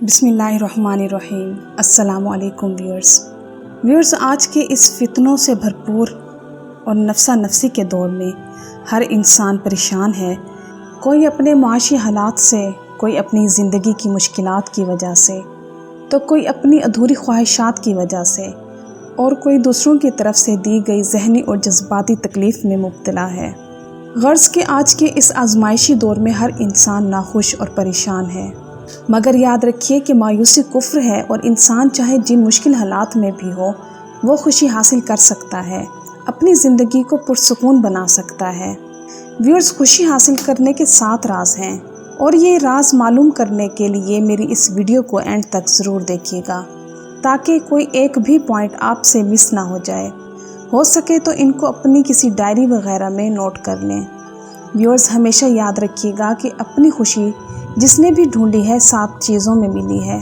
बिस्मिल्लाहिर्रहमानिर्रहीम। अस्सलाम वालेकुम व्यूअर्स, आज के इस फितनों से भरपूर और नफ्सा नफसी के दौर में हर इंसान परेशान है। कोई अपने माशी हालात से, कोई अपनी ज़िंदगी की मुश्किलात की वजह से, तो कोई अपनी अधूरी ख्वाहिशात की वजह से, और कोई दूसरों की तरफ से दी गई जहनी और जज्बाती तकलीफ़ में मुब्तला है। गर्ज़ के आज के इस आजमाइशी दौर में हर इंसान नाखुश और परेशान है, मगर याद रखिए कि मायूसी कुफ्र है और इंसान चाहे जिन मुश्किल हालात में भी हो वो खुशी हासिल कर सकता है, अपनी ज़िंदगी को पुरसुकून बना सकता है। व्यूअर्स, खुशी हासिल करने के 7 राज हैं और ये राज मालूम करने के लिए मेरी इस वीडियो को एंड तक ज़रूर देखिएगा ताकि कोई एक भी पॉइंट आपसे मिस ना हो जाए। हो सके तो इनको अपनी किसी डायरी वगैरह में नोट कर लें। व्यूअर्स, हमेशा याद रखिएगा कि अपनी खुशी जिसने भी ढूंढी है 7 चीज़ों में मिली है।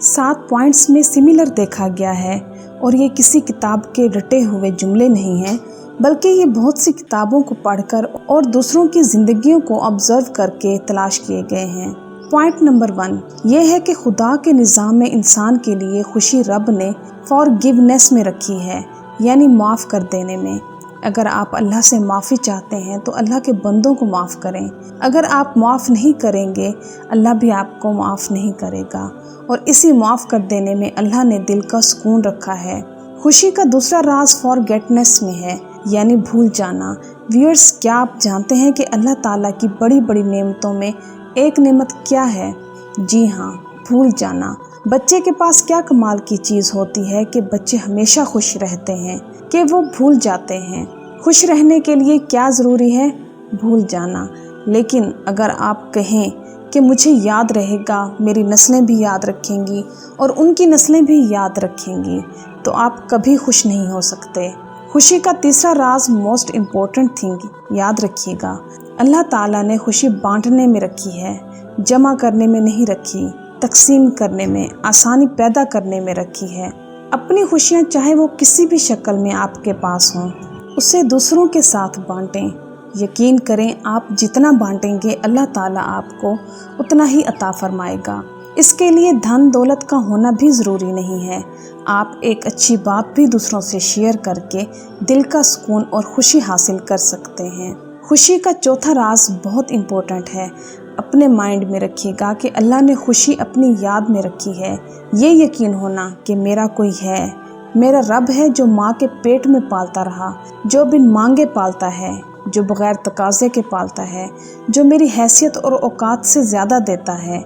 7 पॉइंट्स में सिमिलर देखा गया है और ये किसी किताब के रटे हुए जुमले नहीं हैं, बल्कि ये बहुत सी किताबों को पढ़कर और दूसरों की ज़िंदगियों को ऑब्ज़र्व करके तलाश किए गए हैं। पॉइंट नंबर 1 ये है कि खुदा के निज़ाम में इंसान के लिए खुशी रब ने फॉरगिवनेस में रखी है, यानी माफ़ कर देने में। अगर आप अल्लाह से माफ़ी चाहते हैं तो अल्लाह के बंदों को माफ़ करें। अगर आप माफ़ नहीं करेंगे, अल्लाह भी आपको माफ़ नहीं करेगा, और इसी माफ़ कर देने में अल्लाह ने दिल का सुकून रखा है। खुशी का दूसरा राज फॉरगेटनेस में है, यानी भूल जाना। व्यूअर्स, क्या आप जानते हैं कि अल्लाह ताला की बड़ी बड़ी नेमतों में एक नेमत क्या है? जी हाँ, भूल जाना। बच्चे के पास क्या कमाल की चीज़ होती है कि बच्चे हमेशा खुश रहते हैं कि वो भूल जाते हैं। खुश रहने के लिए क्या ज़रूरी है? भूल जाना। लेकिन अगर आप कहें कि मुझे याद रहेगा, मेरी नस्लें भी याद रखेंगी और उनकी नस्लें भी याद रखेंगी, तो आप कभी खुश नहीं हो सकते। खुशी का तीसरा राज मोस्ट इम्पोर्टेंट थिंग याद रखिएगा, अल्लाह ताला ने खुशी बांटने में रखी है, जमा करने में नहीं रखी, तकसीम करने में, आसानी पैदा करने में रखी है। अपनी खुशियाँ चाहे वो किसी भी शक्ल में आपके पास हों, उसे दूसरों के साथ बांटें। यकीन करें, आप जितना बांटेंगे अल्लाह ताला आपको उतना ही अता फरमाएगा। इसके लिए धन दौलत का होना भी ज़रूरी नहीं है। आप एक अच्छी बात भी दूसरों से शेयर करके दिल का सुकून और खुशी हासिल कर सकते हैं। खुशी का चौथा राज बहुत इम्पोर्टेंट है। अपने माइंड में रखिएगा कि अल्लाह ने खुशी अपनी याद में रखी है। ये यकीन होना कि मेरा कोई है, मेरा रब है जो माँ के पेट में पालता रहा, जो बिन मांगे पालता है, जो बग़ैर तकाज़े के पालता है, जो मेरी हैसियत और औकात से ज़्यादा देता है।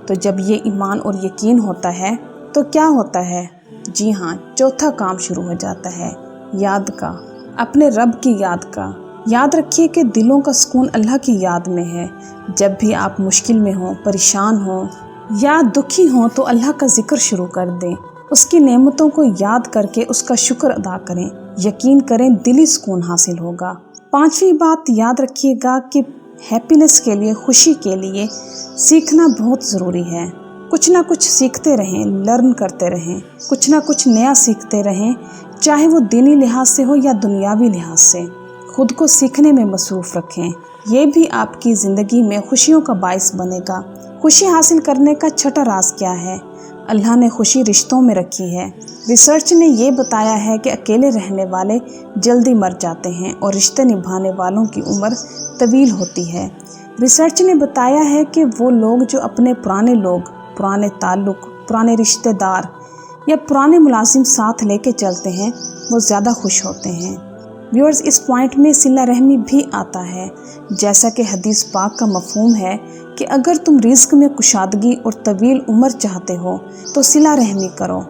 तो जब ये ईमान और यकीन होता है तो क्या होता है? जी हाँ, चौथा काम शुरू हो जाता है, याद का, अपने रब की याद का। याद रखिए कि दिलों का सुकून अल्लाह की याद में है। जब भी आप मुश्किल में हों, परेशान हों या दुखी हों तो अल्लाह का जिक्र शुरू कर दें। उसकी नेमतों को याद करके उसका शुक्र अदा करें। यकीन करें, दिली सुकून हासिल होगा। 5वीं बात याद रखिएगा कि हैप्पीनेस के लिए, खुशी के लिए सीखना बहुत ज़रूरी है। कुछ ना कुछ सीखते रहें, लर्न करते रहें, कुछ ना कुछ नया सीखते रहें, चाहे वो दीनी लिहाज से हो या दुनियावी लिहाज से। खुद को सीखने में मसरूफ़ रखें। ये भी आपकी ज़िंदगी में खुशियों का बाइस बनेगा। खुशी हासिल करने का छठा राज क्या है? अल्लाह ने खुशी रिश्तों में रखी है। रिसर्च ने ये बताया है कि अकेले रहने वाले जल्दी मर जाते हैं और रिश्ते निभाने वालों की उम्र तवील होती है। रिसर्च ने बताया है कि वो लोग जो अपने पुराने लोग, पुराने ताल्लुक़, पुराने रिश्तेदार या पुराने मुलाजिम साथ लेके चलते हैं, वो ज़्यादा खुश होते हैं। व्यूअर्स, इस पॉइंट में सिला रहमी भी आता है। जैसा कि हदीस पाक का मफ़हूम है कि अगर तुम रिज़्क़ में कुशादगी और तवील उम्र चाहते हो तो सिला रहमी करो,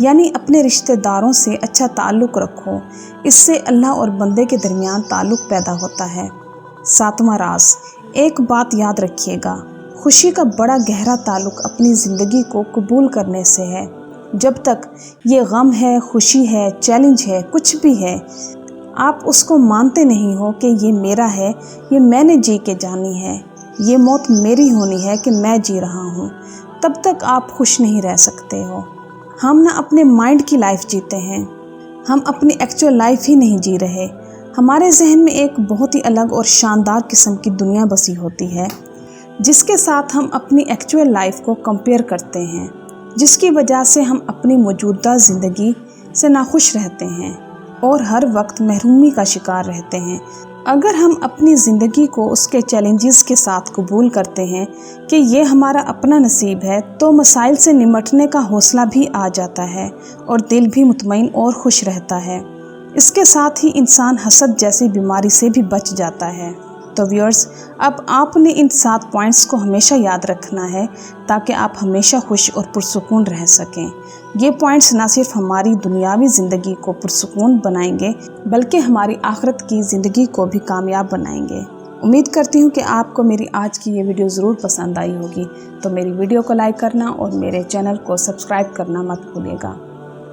यानी अपने रिश्तेदारों से अच्छा ताल्लुक़ रखो। इससे अल्लाह और बंदे के दरमियान ताल्लुक़ पैदा होता है। 7वां राज, एक बात याद रखिएगा, खुशी का बड़ा गहरा ताल्लुक़ अपनी ज़िंदगी को कबूल करने से है। जब तक ये गम है, खुशी है, चैलेंज है, कुछ भी है, आप उसको मानते नहीं हो कि ये मेरा है, ये मैंने जी के जानी है, ये मौत मेरी होनी है कि मैं जी रहा हूँ, तब तक आप खुश नहीं रह सकते हो। हम ना अपने माइंड की लाइफ जीते हैं, हम अपनी एक्चुअल लाइफ ही नहीं जी रहे। हमारे जहन में एक बहुत ही अलग और शानदार किस्म की दुनिया बसी होती है جس کے ساتھ ہم اپنی ایکچوئل لائف کو کمپیئر کرتے ہیں، جس کی وجہ سے ہم اپنی موجودہ زندگی سے ناخوش رہتے ہیں اور ہر وقت محرومی کا شکار رہتے ہیں۔ اگر ہم اپنی زندگی کو اس کے چیلنجز کے ساتھ قبول کرتے ہیں کہ یہ ہمارا اپنا نصیب ہے، تو مسائل سے نمٹنے کا حوصلہ بھی آ جاتا ہے اور دل بھی مطمئن اور خوش رہتا ہے۔ اس کے ساتھ ہی انسان حسد جیسی بیماری سے بھی بچ جاتا ہے۔ تو ویورز، اب آپ نے ان 7 پوائنٹس کو ہمیشہ یاد رکھنا ہے تاکہ آپ ہمیشہ خوش اور پرسکون رہ سکیں۔ یہ پوائنٹس نہ صرف ہماری دنیاوی زندگی کو پرسکون بنائیں گے بلکہ ہماری آخرت کی زندگی کو بھی کامیاب بنائیں گے۔ امید کرتی ہوں کہ آپ کو میری آج کی یہ ویڈیو ضرور پسند آئی ہوگی، تو میری ویڈیو کو لائک کرنا اور میرے چینل کو سبسکرائب کرنا مت بھولیے گا۔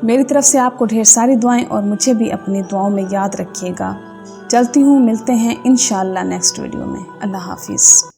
میری طرف سے آپ کو ڈھیر ساری دعائیں اور مجھے بھی اپنی دعاؤں میں یاد رکھیے گا۔ چلتی ہوں، ملتے ہیں انشاءاللہ نیکسٹ ویڈیو میں۔ اللہ حافظ۔